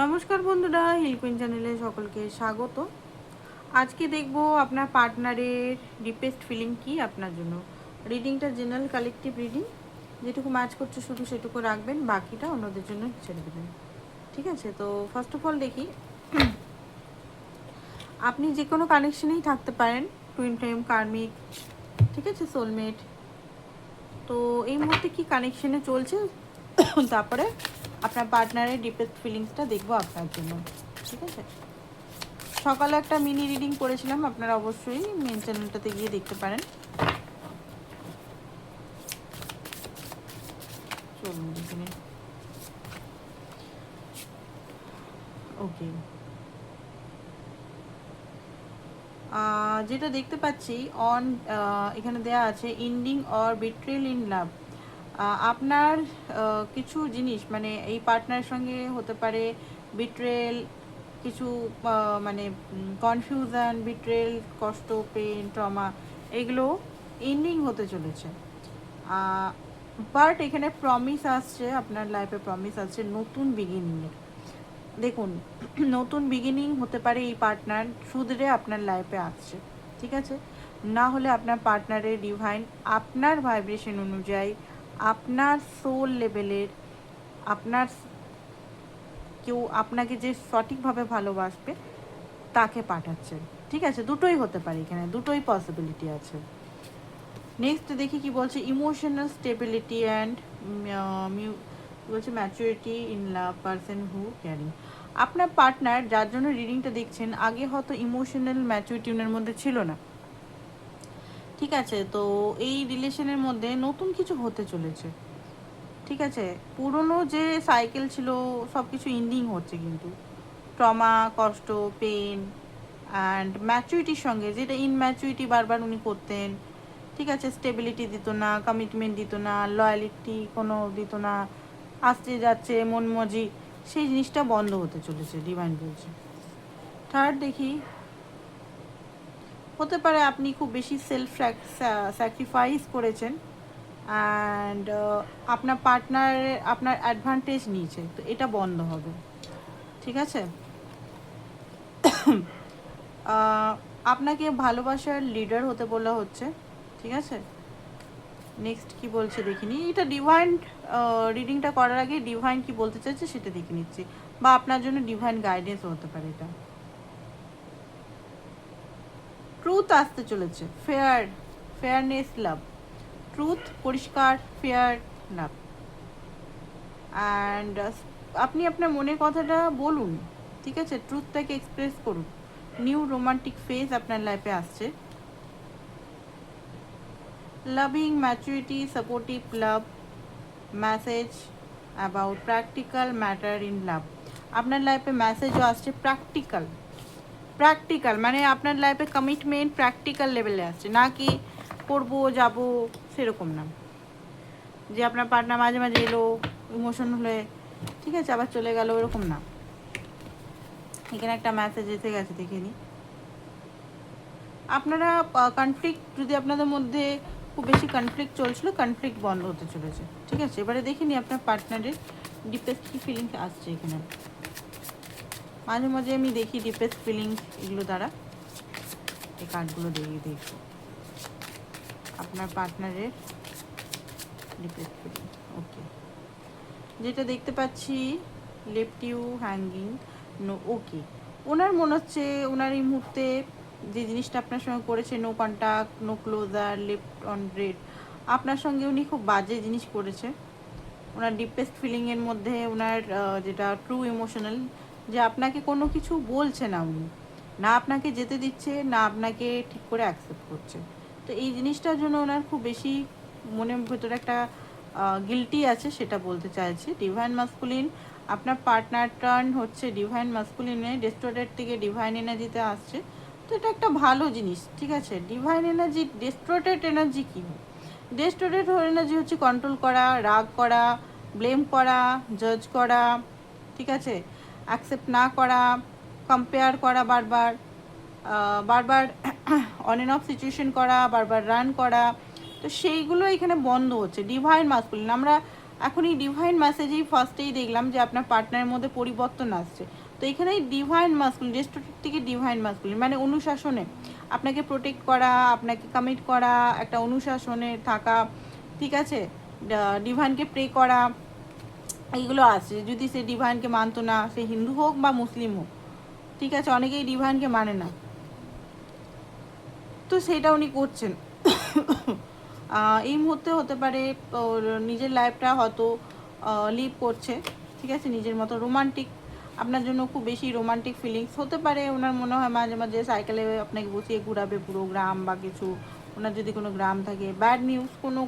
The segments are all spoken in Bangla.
নমস্কার বন্ধুরা, হিলকুইন চ্যানেলে সকলকে স্বাগত। আজকে দেখব আপনার পার্টনারের ডিপেস্ট ফিলিং কি আপনার জন্য। রিডিংটা জেনারেল কালেকটিভ রিডিং, যেটুকু ম্যাচ করছে শুধু সেটুকু রাখবেন, বাকিটা অন্যদের জন্য ছেড়ে দেবেন। ঠিক আছে, তো ফার্স্ট অফ অল দেখি আপনি যে কোনো কানেকশনেই থাকতে পারেন, টুইন ফ্লেম, কার্মিক, ঠিক আছে, সোলমেট। তো এই মুহূর্তে কি কানেকশনে চলছে তারপরে আপনার পার্টনারের ডিপেস্ট ফিলিংসটা দেখবো আপনার জন্য। ঠিক আছে, সকালে একটা মিনি রিডিং করেছিলাম, আপনারা অবশ্যই মেন চ্যানেলটাতে গিয়ে দেখতে পারেন। চলুন এখানে ওকে, যেটা দেখতে পাচ্ছি অন এখানে দেয়া আছে ending or betrayal in love. আপনার কিছু জিনিস মানে এই পার্টনারের সঙ্গে হতে পারে বিট্রেল, কিছু মানে কনফিউশন, বিট্রেল, কষ্ট, পেন, ট্রমা, এগুলো এন্ডিং হতে চলেছে। বাট এখানে প্রমিস আসছে, আপনার লাইফে প্রমিস আসছে নতুন বিগিনিংয়ের। দেখুন, নতুন বিগিনিং হতে পারে এই পার্টনার শুধরে আপনার লাইফে আসছে। ঠিক আছে, না হলে আপনার পার্টনারের ডিভাইন আপনার ভাইব্রেশন অনুযায়ী, আপনার সোল লেভেলের, আপনার কেউ আপনাকে যে সঠিকভাবে ভালোবাসবে তাকে পাঠাচ্ছে। ঠিক আছে, দুটোই হতে পারে, এখানে দুটোই পসিবিলিটি আছে। নেক্সট দেখি কি বলছে, ইমোশনাল স্টেবিলিটি অ্যান্ড বলছে maturity in love person who carrying. আপনার পার্টনার যার জন্য রিডিংটা দেখছেন আগে হয়তো ইমোশনাল ম্যাচুরিটি ওনার মধ্যে ছিল না। ঠিক আছে, তো এই রিলেশনের মধ্যে নতুন কিছু হতে চলেছে। ঠিক আছে, পুরনো যে সাইকেল ছিল সব কিছু এন্ডিং হচ্ছে, কিন্তু ট্রমা, কষ্ট, পেন অ্যান্ড ম্যাচুরিটির সঙ্গে, যেটা ইনম্যাচুরিটি বারবার উনি করতেন। ঠিক আছে, স্টেবিলিটি দিত না, কমিটমেন্ট দিত না, লয়ালিটি কোনো দিত না, আসতে যাচ্ছে মন মজি, সেই জিনিসটা বন্ধ হতে চলেছে ডিভাইন বলছে। থার্ড দেখি, হতে পারে আপনি খুব বেশি সেলফ স্যাক্রিফাইস করেছেন অ্যান্ড আপনার পার্টনার আপনার অ্যাডভান্টেজ নিয়েছে, তো এটা বন্ধ হবে। ঠিক আছে, আপনাকে ভালোবাসার লিডার হতে বলা হচ্ছে। ঠিক আছে, নেক্সট কি বলছে দেখিনি, এটা ডিভাইন রিডিংটা করার আগে ডিভাইন কি বলতে চাইছে সেটা দেখে নিচ্ছি, বা আপনার জন্য ডিভাইন গাইডেন্স হতে পারে এটা। ট্রুথ আসতে চলেছে, ফেয়ারনেস, লাভ, ট্রুথ, পরিষ্কার, ফেয়ার, লাভ অ্যান্ড আপনি আপনার মনের কথাটা বলুন। ঠিক আছে, ট্রুথটাকে এক্সপ্রেস করুন। নিউ রোমান্টিক ফেজ আপনার লাইফে আসছে। Loving, maturity, supportive love, message about practical matter in love. আপনার লাইফে মেসেজও আসছে প্র্যাকটিক্যাল মানে আপনার লাইফে কমিটমেন্ট প্র্যাকটিক্যাল লেভেলে আসছে, না কি করবো যাবো সেরকম না, যে আপনার পার্টনার মাঝে মাঝে এলো ইমোশন হলে, ঠিক আছে, আবার চলে গেল, এরকম না। এখানে একটা মেসেজ এসে গেছে, দেখে নিই। আপনারা কনফ্লিক্ট, যদি আপনাদের মধ্যে খুব বেশি কনফ্লিক্ট চলছিল, কনফ্লিক্ট বন্ধ হতে চলেছে। ঠিক আছে, এবারে দেখে নিই আপনার পার্টনারের ডিপেস্ট কী ফিলিংস আসছে এখানে। মাঝে মাঝে আমি দেখি ডিপেস্ট ফিলিংস এগুলো দ্বারা, এই কার্ডগুলো দিয়ে দেখব আপনার পার্টনারের ডিপেস্ট ফিলিংস। ওকে, যেটা দেখতে পাচ্ছি লেফট ইউ হ্যাঙ্গিং, নো, ওকে, ওনার মনে হচ্ছে ওনার এই মুহূর্তে যে জিনিসটা আপনার সঙ্গে করেছে, no contact, no closure, left on read, আপনার সঙ্গে উনি খুব বাজে জিনিস করেছে। ওনার ডিপেস্ট ফিলিংয়ের মধ্যে ওনার যেটা ট্রু ইমোশনাল, যে আপনাকে কোনো কিছু বলছে না উনি, না আপনাকে যেতে দিচ্ছে, না আপনাকে ঠিক করে অ্যাকসেপ্ট করছে। তো এই জিনিসটার জন্য ওনার খুব বেশি মনের ভেতরে একটা গিল্টি আছে, সেটা বলতে চাইছি। ডিভাইন মাস্কুলিন, আপনার পার্টনার টার্ন হচ্ছে ডিভাইন মাস্কুলিনে, ডিস্টোর্টেড থেকে ডিভাইন এনার্জিতে আসছে, তো এটা একটা ভালো জিনিস। ঠিক আছে, ডিভাইন এনার্জি, ডিস্টোর্টেড এনার্জি কী হয়? ডিস্টোর্টেড এনার্জি হচ্ছে কন্ট্রোল করা, রাগ করা, ব্লেম করা, জাজ করা, ঠিক আছে, অ্যাকসেপ্ট না করা, কম্পেয়ার করা, বারবার বারবার অন অ্যান্ড অফ সিচুয়েশন করা, বারবার রান করা, তো সেইগুলো এখানে বন্ধ হচ্ছে। ডিভাইন মাস্কুলিন, আমরা এখন এই ডিভাইন মেসেজেই ফার্স্টেই দেখলাম যে আপনার পার্টনারের মধ্যে পরিবর্তন আসছে। তো এখানে ডিভাইন মাস্কুলিন, ডেস্ট্রোটিক থেকে ডিভাইন মাস্কুলিন মানে অনুশাসনে আপনাকে প্রোটেক্ট করা, আপনাকে কমিট করা, একটা অনুশাসনে থাকা, ঠিক আছে, ডিভাইনকে প্রে করা, এইগুলো আছে। যদি সে ডিভাইনকে মানতো না, সে হিন্দু হোক বা মুসলিম হোক, ঠিক আছে, অনেকেই ডিভাইনকে মানে না, তো সেটা উনি করছেন। এই মুহূর্তে হতে পারে ওর নিজের লাইফটা হয়তো লিভ করছে, ঠিক আছে, নিজের মতো রোমান্টিক, আপনার জন্য খুব বেশি রোমান্টিক ফিলিংস হতে পারে। ওনার মনে হয় মাঝে মাঝে সাইকেলে আপনাকে বসিয়ে ঘুরাবে পুরো গ্রাম বা কিছু, ওনার যদি কোনো গ্রাম থাকে। ব্যাড নিউজ, কোনো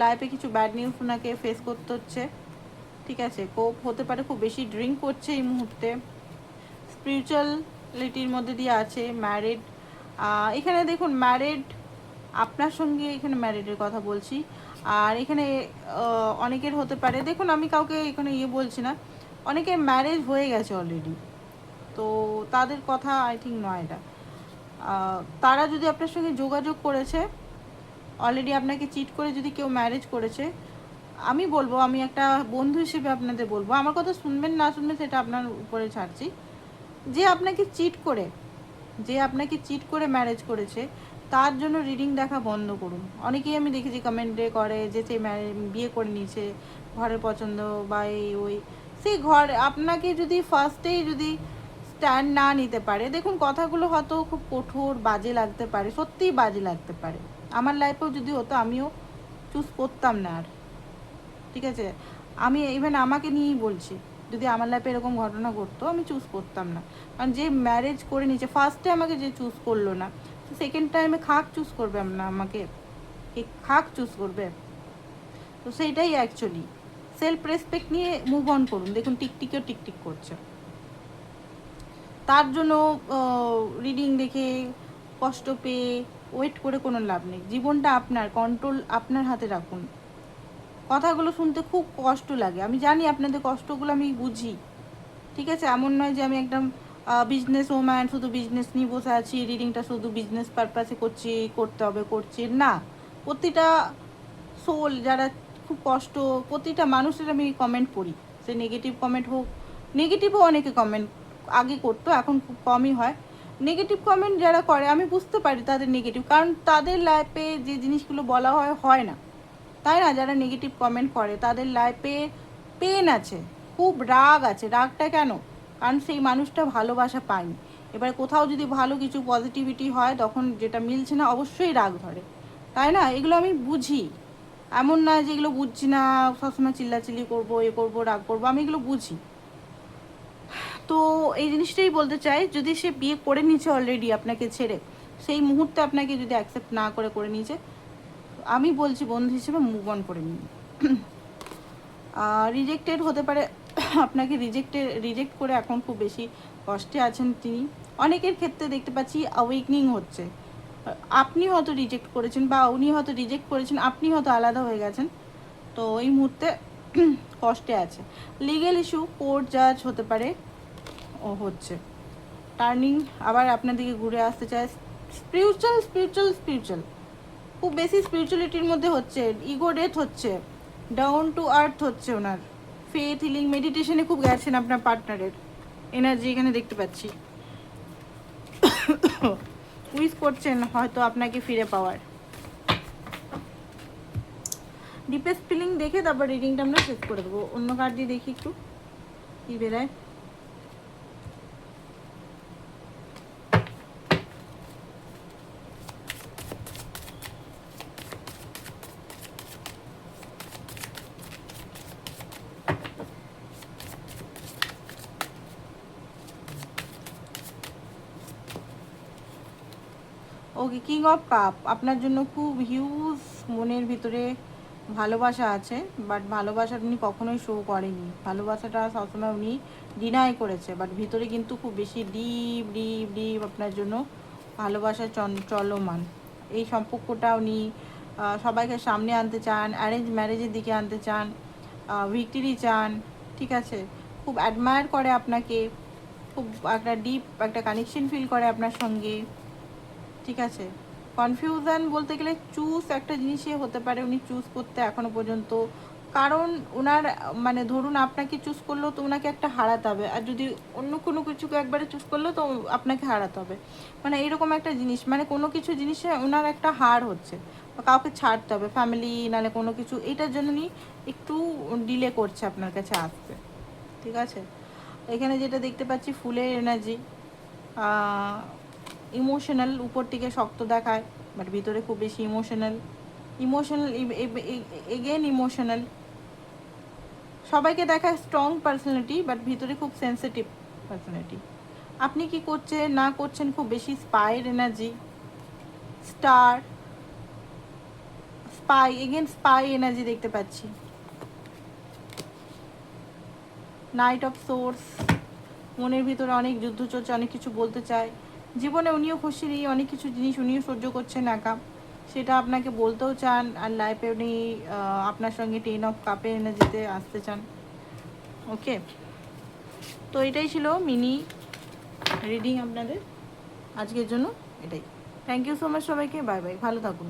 লাইফে কিছু ব্যাড নিউজ ওনাকে ফেস করতে হচ্ছে, ঠিক আছে। কোপ হতে পারে খুব বেশি ড্রিঙ্ক করছে এই মুহূর্তে। স্পিরিচুয়ালিটির মধ্যে দিয়ে আছে। ম্যারিড, এখানে দেখুন ম্যারিড, আপনার সঙ্গে এখানে ম্যারিডের কথা বলছি। আর এখানে অনেকের হতে পারে, দেখুন আমি কাউকে এখানে বলছি না, অনেকের ম্যারেজ হয়ে গেছে অলরেডি, তো তাদের কথা আই থিঙ্ক নয় এটা। তারা যদি আপনার সঙ্গে যোগাযোগ করেছে অলরেডি, আপনাকে চিট করে যদি কেউ ম্যারেজ করেছে, আমি বলবো, আমি একটা বন্ধু হিসেবে আপনাদের বলবো, আমার কথা শুনবেন না শুনবেন সেটা আপনার উপরে ছাড়ছি, যে আপনাকে চিট করে, যে আপনাকে চিট করে ম্যারেজ করেছে, তার জন্য রিডিং দেখা বন্ধ করুন। অনেকেই আমি দেখেছি কমেন্টে করে যে সে বিয়ে করে নিয়েছে, ঘরের পছন্দ বা এই ওই, সেই ঘর আপনাকে যদি ফার্স্টেই যদি স্ট্যান্ড না নিতে পারে, দেখুন কথাগুলো হয়তো খুব কঠোর বাজে লাগতে পারে, সত্যিই বাজে লাগতে পারে। আমার লাইফেও যদি হতো আমিও চুজ করতাম না আর, ঠিক আছে, আমি ইভেন আমাকে নিয়েই বলছি, যদি আমার লাইফে এরকম ঘটনা ঘটতো আমি চুজ করতাম না। কারণ যে ম্যারেজ করে নিয়েছে, ফার্স্টে আমাকে যে চুজ করলো না, সেকেন্ড টাইমে খাক চুজ করবে না আমাকে, খাক চুজ করবে? তো সেইটাই অ্যাকচুয়ালি সেলফ রেসপেক্ট নিয়ে মুভ অন করুন। দেখুন টিকটিকেও টিকটিক করছে, তার জন্য রিডিং দেখে কষ্ট পেয়ে ওয়েট করে কোনো লাভ নেই। জীবনটা আপনার, কন্ট্রোল আপনার হাতে রাখুন। কথাগুলো শুনতে খুব কষ্ট লাগে, আমি জানি আপনাদের কষ্টগুলো আমি বুঝি, ঠিক আছে। এমন নয় যে আমি একদম বিজনেস ওম্যান, শুধু বিজনেস নিয়ে বসে আছি, রিডিংটা শুধু বিজনেস পারপাসে করছি, করতে হবে করছি না। প্রতিটা সোল যারা খুব কষ্ট, প্রতিটা মানুষের আমি কমেন্ট পড়ি, সে নেগেটিভ কমেন্ট হোক, নেগেটিভও অনেকে কমেন্ট আগে করতো, এখন খুব কমই হয়। নেগেটিভ কমেন্ট যারা করে আমি বুঝতে পারি তাদের নেগেটিভ, কারণ তাদের লাইফে যে জিনিসগুলো বলা হয় না, তাই না? যারা নেগেটিভ কমেন্ট করে তাদের লাইফে পেন আছে, খুব রাগ আছে। রাগটা কেন? কারণ সেই মানুষটা ভালোবাসা পায়নি। এবার কোথাও যদি ভালো কিছু পজিটিভিটি হয়, তখন যেটা মিলছে না অবশ্যই রাগ ধরে, তাই না? এগুলো আমি বুঝি, এমন না যে এগুলো বুঝছি না, সবসময় চিল্লাচিল্লি করবো, এ করবো, রাগ করবো, আমি এগুলো বুঝি। তো এই জিনিসটাই বলতে চাই, যদি সে বিয়ে করে নিয়েছে অলরেডি আপনাকে ছেড়ে, সেই মুহূর্তে আপনাকে যদি অ্যাকসেপ্ট না করে নিয়েছে, আমি বলছি বন্ধু হিসেবে মুভ অন করে নিন। রিজেক্টেড হতে পারে, আপনাকে রিজেক্ট করে এখন খুব বেশি কষ্টে আছেন তিনি। অনেকের ক্ষেত্রে দেখতে পাচ্ছি অ্যাওয়েকনিং হচ্ছে, আপনি হয়তো রিজেক্ট করেছেন বা উনি হয়তো রিজেক্ট করেছেন, আপনি হয়তো আলাদা হয়ে গেছেন, তো এই মুহূর্তে কষ্টে আছে। লিগ্যাল ইস্যু, কোর্ট জাজ হতে পারে ও হচ্ছে, টার্নিং আবার আপনার দিকে ঘুরে আসতে চায়। স্পিরিচুয়াল খুব বেশি স্পিরিচুয়ালিটির মধ্যে হচ্ছে, ইগো ডেথ হচ্ছে, ডাউন টু আর্থ হচ্ছে ওনার, ফেথ হিলিং মেডিটেশনে খুব গেছেন আপনার পার্টনারের এনার্জি এখানে দেখতে পাচ্ছি। উইশ করছেন হয়তো আপনাকে ফিরে পাওয়ার। ডিপেস্ট ফিলিং দেখে তারপর রিডিংটা আমরা শেষ করে দেবো। অন্য কার্ড দিয়ে দেখি একটু কী বেরায়। ওকে, কিং অফ কাপ, আপনার জন্য খুব হিউজ মনের ভিতরে ভালোবাসা আছে, বাট ভালোবাসাটা উনি কখনোই শো করেনি, ভালোবাসাটা সবসময় উনি ডিনাই করেছে, বাট ভিতরে কিন্তু খুব বেশি ডিপ ডিপ ডিপ আপনার জন্য ভালোবাসা চলমান। এই সম্পর্কটা উনি সবাইকে সামনে আনতে চান, অ্যারেঞ্জ ম্যারেজের দিকে আনতে চান, ভিক্টরি চান, ঠিক আছে। খুব অ্যাডমায়ার করে আপনাকে, খুব একটা ডিপ একটা কানেকশন ফিল করে আপনার সঙ্গে, ঠিক আছে। কনফিউশন বলতে গেলে চুজ একটা জিনিসই হতে পারে, উনি চুজ করতে এখনো পর্যন্ত কারণ ওনার মানে ধরুন আপনাকে চুজ করলো তো ওনাকে একটা হারাতে হবে, আর যদি অন্য কোনো কিছুকে একবারে চুজ করলো তো আপনাকে হারাতে হবে, মানে এরকম একটা জিনিস, মানে কোনো কিছু জিনিসে ওনার একটা হার হচ্ছে, বা কাউকে ছাড়তে হবে, ফ্যামিলি নাহলে কোনো কিছু, এটার জন্যই একটু ডিলে করছে আপনার কাছে আসতে। ঠিক আছে, এখানে যেটা দেখতে পাচ্ছি ফুলের এনার্জি, ইমোশনাল, উপর থেকে শক্ত দেখায় বাট ভিতরে খুব বেশি ইমোশনাল, ইমোশনাল এগেন ইমোশনাল, সবাইকে দেখায় স্ট্রং পার্সোনালিটি বাট ভিতরে খুব সেন্সিটিভ পার্সোনালিটি। আপনি কি করছেন না করছেন খুব বেশি স্পাইর এনার্জি, স্টার, স্পাই, এগেন স্পাই এনার্জি দেখতে পাচ্ছি, নাইট অফ সোর্স, মনের ভিতরে অনেক যুদ্ধ চলছে, অনেক কিছু বলতে চায়, জীবনে উনিও খুশি নেই, অনেক কিছু জিনিস উনিও সহ্য করছেন একা, সেটা আপনাকে বলতেও চান, আর লাইফে উনি আপনার সঙ্গে 10 অফ কাপের এনার্জিতে আসতে চান। ওকে, তো এটাই ছিল মিনি রিডিং আপনাদের আজকের জন্য, এটাই। থ্যাংক ইউ সো মাচ সবাইকে, বাই বাই, ভালো থাকুন।